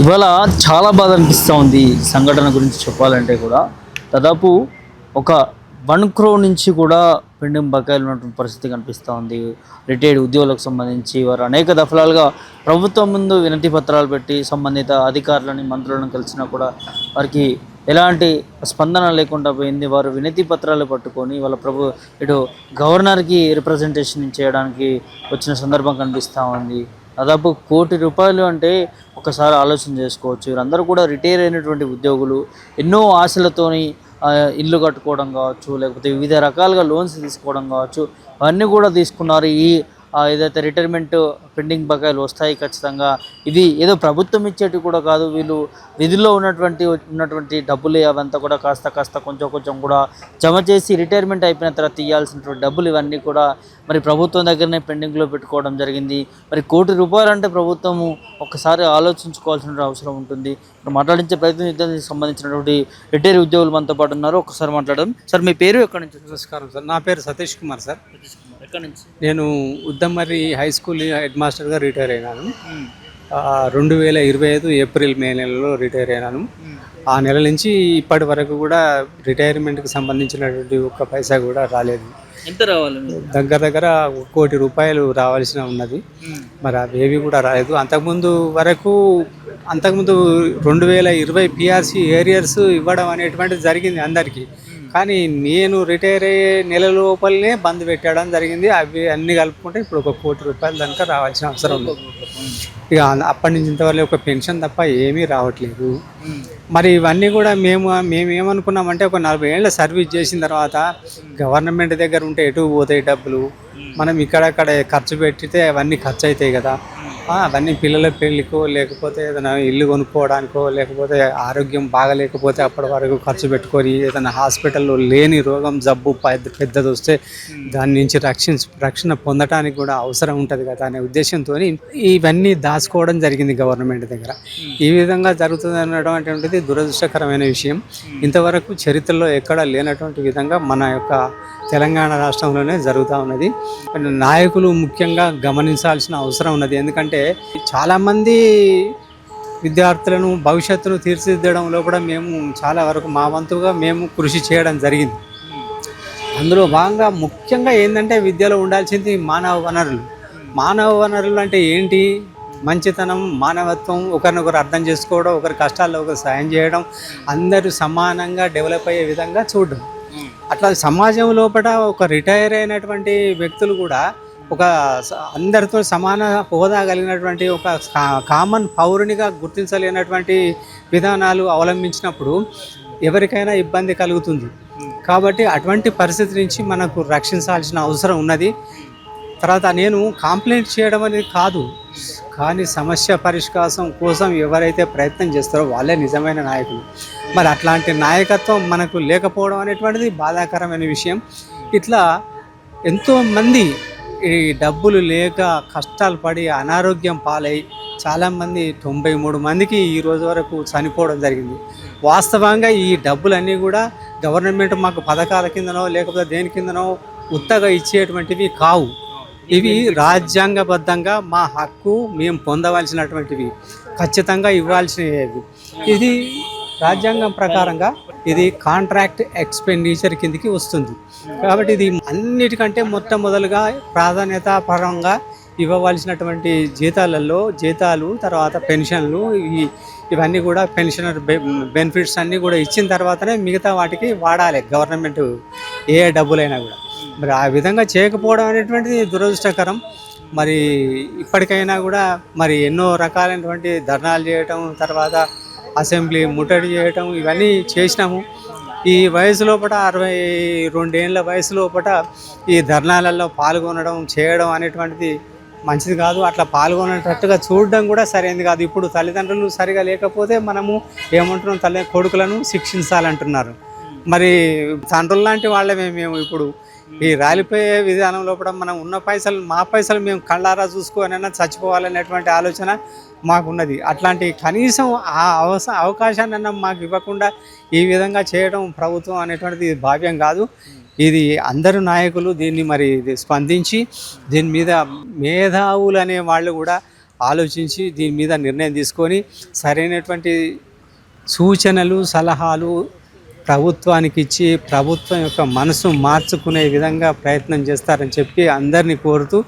ఇవాళ చాలా బాధ అనిపిస్తూ ఉంది ఈ సంఘటన గురించి చెప్పాలంటే కూడా. దాదాపు ఒక 1 crore నుంచి కూడా పెండింగ్ బకాయిలు ఉన్నటువంటి పరిస్థితి కనిపిస్తూ ఉంది. రిటైర్డ్ ఉద్యోగులకు సంబంధించి వారు అనేక దఫలాలుగా ప్రభుత్వం ముందు వినతి పత్రాలు పెట్టి సంబంధిత అధికారులని మంత్రులను కలిసినా కూడా వారికి ఎలాంటి స్పందన లేకుండా పోయింది. వారు వినతి పత్రాలు పట్టుకొని వాళ్ళ ఇటు గవర్నర్కి రిప్రజెంటేషన్ చేయడానికి వచ్చిన సందర్భం కనిపిస్తూ ఉంది. దాదాపు ₹1,00,00,000 అంటే ఒకసారి ఆలోచన చేసుకోవచ్చు. వీరందరూ కూడా రిటైర్ అయినటువంటి ఉద్యోగులు. ఎన్నో ఆశలతోని ఇల్లు కట్టుకోవడం కావచ్చు, లేకపోతే వివిధ రకాలుగా లోన్స్ తీసుకోవడం కావచ్చు, అవన్నీ కూడా తీసుకున్నారు. ఏదైతే రిటైర్మెంట్ పెండింగ్ బకాయిలు వస్తాయి ఖచ్చితంగా. ఇది ఏదో ప్రభుత్వం ఇచ్చేటివి కూడా కాదు. వీళ్ళు విధుల్లో ఉన్నటువంటి డబ్బులు అవంతా కూడా కాస్త కొంచెం కొంచెం కూడా జమ చేసి రిటైర్మెంట్ అయిపోయిన తర్వాత తీయాల్సినటువంటి డబ్బులు ఇవన్నీ కూడా మరి ప్రభుత్వం దగ్గరనే పెండింగ్లో పెట్టుకోవడం జరిగింది. మరి ₹1,00,00,000 అంటే ప్రభుత్వము ఒక్కసారి ఆలోచించుకోవాల్సిన అవసరం ఉంటుంది. ఇప్పుడు మాట్లాడించే ప్రయత్నం దీనికి సంబంధించినటువంటి రిటైర్ ఉద్యోగులు మనతో పాటు ఉన్నారు. ఒక్కసారి మాట్లాడడం. సార్, మీ పేరు ఎక్కడి నుంచి? నమస్కారం సార్, నా పేరు సతీష్ కుమార్ సార్. ఎక్కడి నుంచి? నేను ఉద్దమర్రి హై స్కూల్ హెడ్ మాస్టర్గా రిటైర్ అయినాను. 2025 ఏప్రిల్ మే నెలలో రిటైర్ అయినాను. ఆ నెల నుంచి ఇప్పటి వరకు కూడా రిటైర్మెంట్కి సంబంధించినటువంటి ఒక్క పైసా కూడా రాలేదు. ఎంత రావాలి? దగ్గర ₹1,00,00,000 రావాల్సిన ఉన్నది. మరి అవేవి కూడా రాలేదు. అంతకుముందు 2020 పిఆర్సీ ఏరియర్స్ ఇవ్వడం అనేటువంటిది జరిగింది అందరికీ. కానీ నేను రిటైర్ అయ్యే నెల లోపలనే బంద్ పెట్టడం జరిగింది. అవి అన్నీ కలుపుకుంటే ఇప్పుడు ₹1,00,00,000 దాకా రావాల్సిన అవసరం ఉంది. ఇక అప్పటి నుంచి ఇంతవరకు ఒక పెన్షన్ తప్ప ఏమీ రావట్లేదు. మరి ఇవన్నీ కూడా మేము ఏమనుకున్నామంటే ఒక 40 ఏళ్ళ సర్వీస్ చేసిన తర్వాత గవర్నమెంట్ దగ్గర ఉంటే ఎటు పోతాయి డబ్బులు, మనం ఇక్కడక్కడ ఖర్చు పెట్టితే అవన్నీ ఖర్చు అవుతాయి కదా. అవన్నీ పిల్లల పెళ్ళికో, లేకపోతే ఏదైనా ఇల్లు కొనుక్కోవడానికో, లేకపోతే ఆరోగ్యం బాగలేకపోతే అప్పటి వరకు ఖర్చు పెట్టుకొని ఏదైనా హాస్పిటల్లో లేని రోగం జబ్బు పెద్దది వస్తే దాని నుంచి రక్షణ పొందడానికి కూడా అవసరం ఉంటుంది కదా అనే ఉద్దేశంతో ఇవన్నీ దాచుకోవడం జరిగింది గవర్నమెంట్ దగ్గర. ఈ విధంగా జరుగుతుంది అనేటువంటిది దురదృష్టకరమైన విషయం. ఇంతవరకు చరిత్రలో ఎక్కడా లేనటువంటి విధంగా మన యొక్క తెలంగాణ రాష్ట్రంలోనే జరుగుతూ ఉన్నది. నాయకులు ముఖ్యంగా గమనించాల్సిన అవసరం ఉన్నది. ఎందుకంటే చాలామంది విద్యార్థులను భవిష్యత్తును తీర్చిదిద్దడంలో కూడా మేము చాలా వరకు మా వంతుగా మేము కృషి చేయడం జరిగింది. అందులో భాగంగా ముఖ్యంగా ఏంటంటే విద్యలో ఉండాల్సింది మానవ వనరులు అంటే ఏంటి? మంచితనం, మానవత్వం, ఒకరినొకరు అర్థం చేసుకోవడం, ఒకరి కష్టాల్లో ఒకరు సాయం చేయడం, అందరూ సమానంగా డెవలప్ అయ్యే విధంగా చూడడం. అట్లా సమాజం లోపల ఒక రిటైర్ అయినటువంటి వ్యక్తులు కూడా ఒక అందరితో సమాన హోదా కలిగినటువంటి ఒక కామన్ పౌరునిగా గుర్తించలేనటువంటి విధానాలు అవలంబించినప్పుడు ఎవరికైనా ఇబ్బంది కలుగుతుంది. కాబట్టి అటువంటి పరిస్థితి నుంచి మనకు రక్షించాల్సిన అవసరం ఉన్నది. తర్వాత నేను కంప్లైంట్ చేయడం అనేది కాదు, కానీ సమస్య పరిష్కారం కోసం ఎవరైతే ప్రయత్నం చేస్తారో వాళ్ళే నిజమైన నాయకులు. మరి అట్లాంటి నాయకత్వం మనకు లేకపోవడం అనేటువంటిది బాధాకరమైన విషయం. ఇట్లా ఎంతోమంది ఈ డబ్బులు లేక కష్టాలు పడి అనారోగ్యం పాలై చాలామంది 93 మందికి ఈ రోజు వరకు చనిపోవడం జరిగింది. వాస్తవంగా ఈ డబ్బులన్నీ కూడా గవర్నమెంట్ మాకు పథకాల కిందనో లేకపోతే దేని కిందనో ఉత్తగా ఇచ్చేటువంటివి కావు. ఇవి రాజ్యాంగబద్ధంగా మా హక్కు, మేము పొందవలసినటువంటివి, ఖచ్చితంగా ఇవ్వాల్సినవి. ఇది రాజ్యాంగం ప్రకారంగా ఇది కాంట్రాక్ట్ ఎక్స్పెండిచర్ కిందికి వస్తుంది. కాబట్టి ఇది అన్నిటికంటే మొట్టమొదలుగా ప్రాధాన్యత పరంగా ఇవ్వవలసినటువంటి జీతాలు, తర్వాత పెన్షన్లు, ఇవన్నీ కూడా పెన్షనర్ బెనిఫిట్స్ అన్నీ కూడా ఇచ్చిన తర్వాతనే మిగతా వాటికి వాడాలి గవర్నమెంట్ ఏ డబ్బులైనా కూడా. మరి ఆ విధంగా చేయకపోవడం అనేటువంటిది దురదృష్టకరం. మరి ఇప్పటికైనా కూడా మరి ఎన్నో రకాలైనటువంటి ధర్నాలు చేయటం, తర్వాత అసెంబ్లీ ముట్టడి చేయటం, ఇవన్నీ చేసినాము. ఈ వయసు లోపల 62 ఏళ్ళ వయసు లోపల ఈ ధర్నాలలో పాల్గొనడం చేయడం అనేటువంటిది మంచిది కాదు. అట్లా పాల్గొనేటట్టుగా చూడడం కూడా సరైనది కాదు. ఇప్పుడు తల్లిదండ్రులు సరిగా లేకపోతే మనము ఏమంటున్నాం, కొడుకులను శిక్షించాలంటున్నారు. మరి తండ్రులు లాంటి వాళ్ళమే మేము. ఇప్పుడు ఈ రాలిపోయే విధానం లోపల మనం ఉన్న మా పైసలు మేము కళ్ళారా చూసుకోనైనా చచ్చిపోవాలనేటువంటి ఆలోచన మాకున్నది. అట్లాంటి కనీసం ఆ అవకాశాన్ని మాకు ఇవ్వకుండా ఈ విధంగా చేయడం ప్రభుత్వం అనేటువంటిది భావ్యం కాదు. ఇది అందరు నాయకులు దీన్ని మరి స్పందించి దీని మీద మేధావులు అనే వాళ్ళు కూడా ఆలోచించి దీని మీద నిర్ణయం తీసుకొని సరైనటువంటి సూచనలు సలహాలు ప్రభుత్వానికి ఇచ్చి ప్రభుత్వం యొక్క మనసు మార్చుకునే విధంగా ప్రయత్నం చేస్తారని చెప్పి అందరినీ కోరుతూ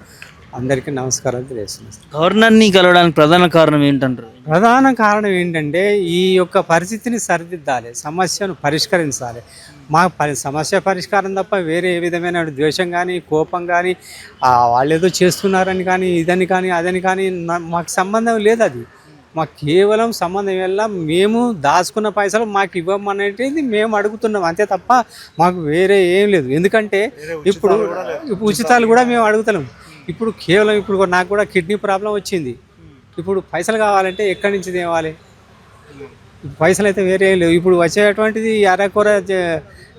అందరికీ నమస్కారాలు తెలియజేస్తున్నాను. గవర్నర్ని కలవడానికి ప్రధాన కారణం ఏంటంటారు? ప్రధాన కారణం ఏంటంటే ఈ యొక్క పరిస్థితిని సరిదిద్దాలి, సమస్యను పరిష్కరించాలి. సమస్య పరిష్కారం తప్ప వేరే ఏ విధమైన ద్వేషం కానీ కోపం కానీ వాళ్ళు ఏదో చేస్తున్నారని కానీ ఇదని కానీ అదని కానీ మాకు సంబంధం లేదు. అది మాకు కేవలం సంబంధం వల్ల మేము దాచుకున్న పైసలు మాకు ఇవ్వమనేది మేము అడుగుతున్నాం అంతే తప్ప మాకు వేరే ఏం లేదు. ఎందుకంటే ఇప్పుడు ఉచితాలు కూడా మేము అడుగుతున్నాం. ఇప్పుడు కేవలం ఇప్పుడు నాకు కూడా కిడ్నీ ప్రాబ్లం వచ్చింది. ఇప్పుడు పైసలు కావాలంటే ఎక్కడి నుంచి తేవాలి? పైసలు అయితే వేరే ఏం లేవు. ఇప్పుడు వచ్చేటువంటిది అరకొర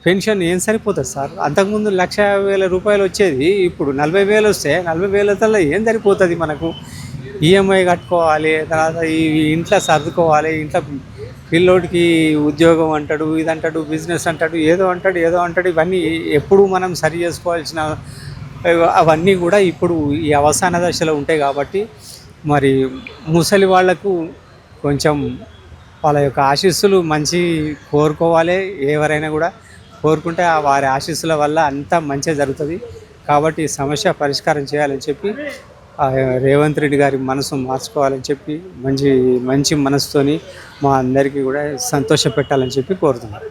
పెన్షన్ ఏం సరిపోతుంది సార్? అంతకుముందు 1,50,000 రూపాయలు వచ్చేది, ఇప్పుడు 40,000 వస్తే 40,000 ఏం సరిపోతుంది మనకు? ఈఎంఐ కట్టుకోవాలి, తర్వాత ఈ ఇంట్లో సర్దుకోవాలి, ఇంట్లో పిల్లోడికి ఉద్యోగం అంటాడు, ఇది అంటాడు, బిజినెస్ అంటాడు, ఏదో అంటాడు. ఇవన్నీ ఎప్పుడు మనం సరి చేసుకోవాల్సిన అవన్నీ కూడా ఇప్పుడు ఈ అవసాన దశలో ఉంటాయి. కాబట్టి మరి ముసలి వాళ్లకు కొంచెం వాళ్ళ యొక్క ఆశీస్సులు మంచి కోరుకోవాలి. ఎవరైనా కూడా కోరుకుంటే వారి ఆశీస్సుల వల్ల అంతా మంచిగా జరుగుతుంది. కాబట్టి సమస్య పరిష్కారం చేయాలని చెప్పి రేవంత్ రెడ్డి గారి మనసు మార్చుకోవాలని చెప్పి మంచి మనసుతోని మా అందరికీ కూడా సంతోష పెట్టాలని చెప్పి కోరుతున్నాను.